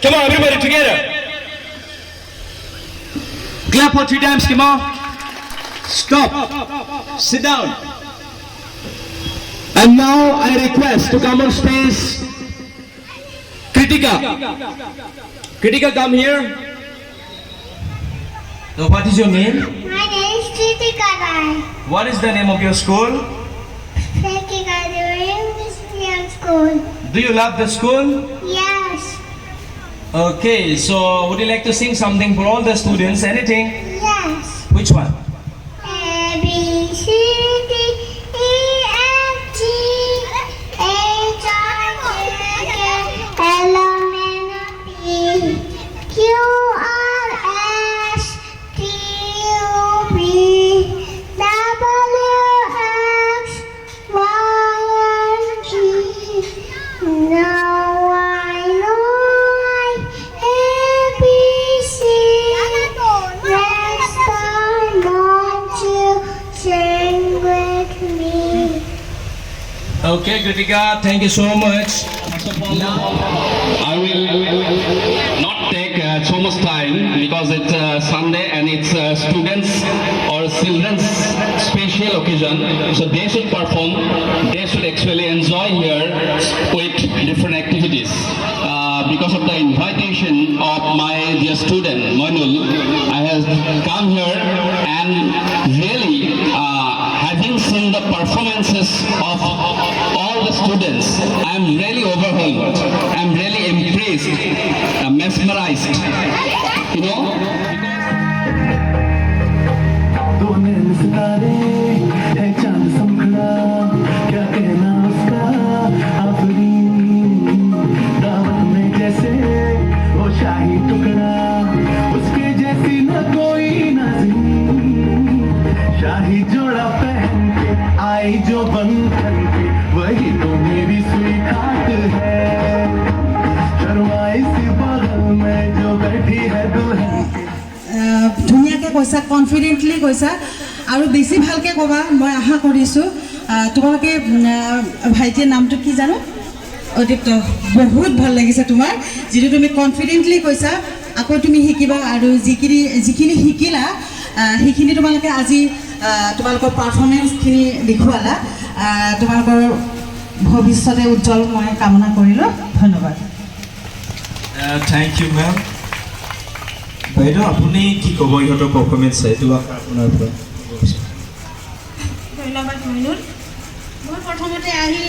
Come on, everybody together. Clap for 3 times, come on. Stop. Sit down. And now I request to come on stage Kritika. Kritika, come here. So what is your name? My name is Kritika Rai. What is the name of your school? Kritika Rai School. Do you love the school? Yes. Okay, so would you like to sing something for all the students? Anything? Yes. Which one? A B C D E F G H I J K L M N O P Q R S T U V W X Y and Z. Now I know A B C. Next time, won't you sing with me? Okay, Kritika, thank you so much. I will not take so much time because it's Sunday and it's students or children's special occasion. So they should perform, they should actually enjoy here with different activities. Because of the invitation of my dear student, Manul, I have come here and really having seen the performances of all the students, I am really overwhelmed. I am really impressed, mesmerized. You know? शाही जोड़ा पहन के आई जो बंधन के वही तो मेरी स्वीखात है शर्माई सी बगल में जो बैठी है दुल्हन ধুনীয়াকৈ কৈছা কনফিডেণ্টলি কৈছা আৰু বেছি ভালকৈ ক'বা মই আশা কৰিছোঁ তোমালোকে ভাইটিৰ নামটো কি জানো অদিত্য বহুত ভাল লাগিছে তোমাৰ যিটো তুমি কনফিডেণ্টলি কৈছা আকৌ তুমি শিকিবা আৰু যিখিনি শিকিলা সেইখিনি তোমালোকে আজি তোমালোকৰ পাৰফৰ্মেঞ্চখিনি দেখুৱালা তোমালোকৰ ভৱিষ্যতে উজ্জ্বল মই কামনা কৰিলোঁ ধন্যবাদ Thank you, ma'am. বাইদেউ আপুনি কি ক'ব ইহঁতৰ পাৰফৰ্মেঞ্চ চাইটো আপোনাৰ পৰা ধন্যবাদ মইনুল মই প্ৰথমতে আহি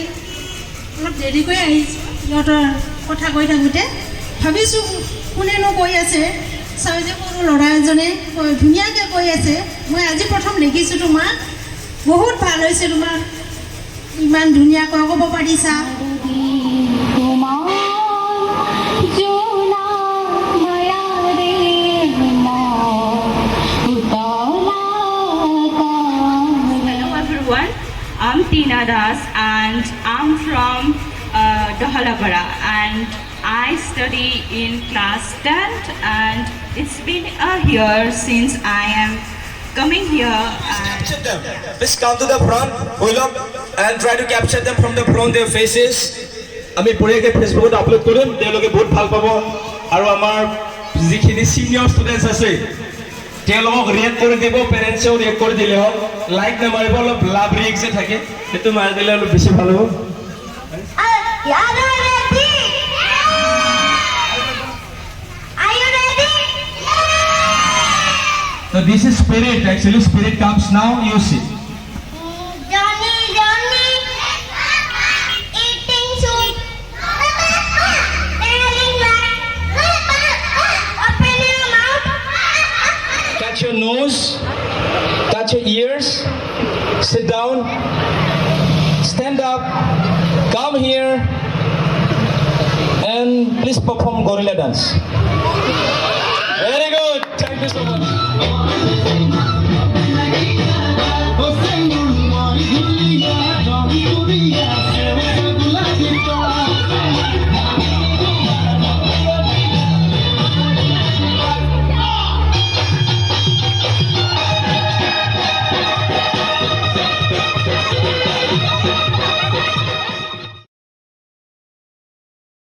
অলপ দেৰিকৈ আহিছোঁ ইহঁতৰ কথা কৈ থাকোঁতে ভাবিছোঁ কোনেনো কৈ আছে চাই যে সৰু ল'ৰা এজনে ধুনীয়াকৈ কৈ আছে মই আজি প্ৰথম দেখিছোঁ তোমাক বহুত ভাল হৈছে তোমাৰ ইমান ধুনীয়াকৈ ক'ব পাৰিছা I'm Tina Das and I'm from Dohalapara and I study in class 10th and it's been a year since I am coming here. Capture them. Please come to the front, hold up and try to capture them from the front their faces. আমি পঢ়িয়াকে ফেসবুকত upload কৰিম তেওঁলোকে বহুত ভাল পাব আৰু আমাৰ যিখিনি senior students আছে তেওঁলোকক ৰিয়েক্ট কৰি দিব পেৰেন্টছেও ৰিয়েক্ট কৰি দিলে হ'ল লাইক নামাৰিব অলপ লাভ ৰিয়েক্ট যে থাকে সেইটো মাৰি দিলে অলপ বেছি ভাল হ'ব So this is spirit, actually spirit comes now, you see. Johnny, eating soup. Telling lies. Open your mouth. Touch your nose, touch your ears, sit down, stand up, come here, and please perform gorilla dance. Very good, thank you so much.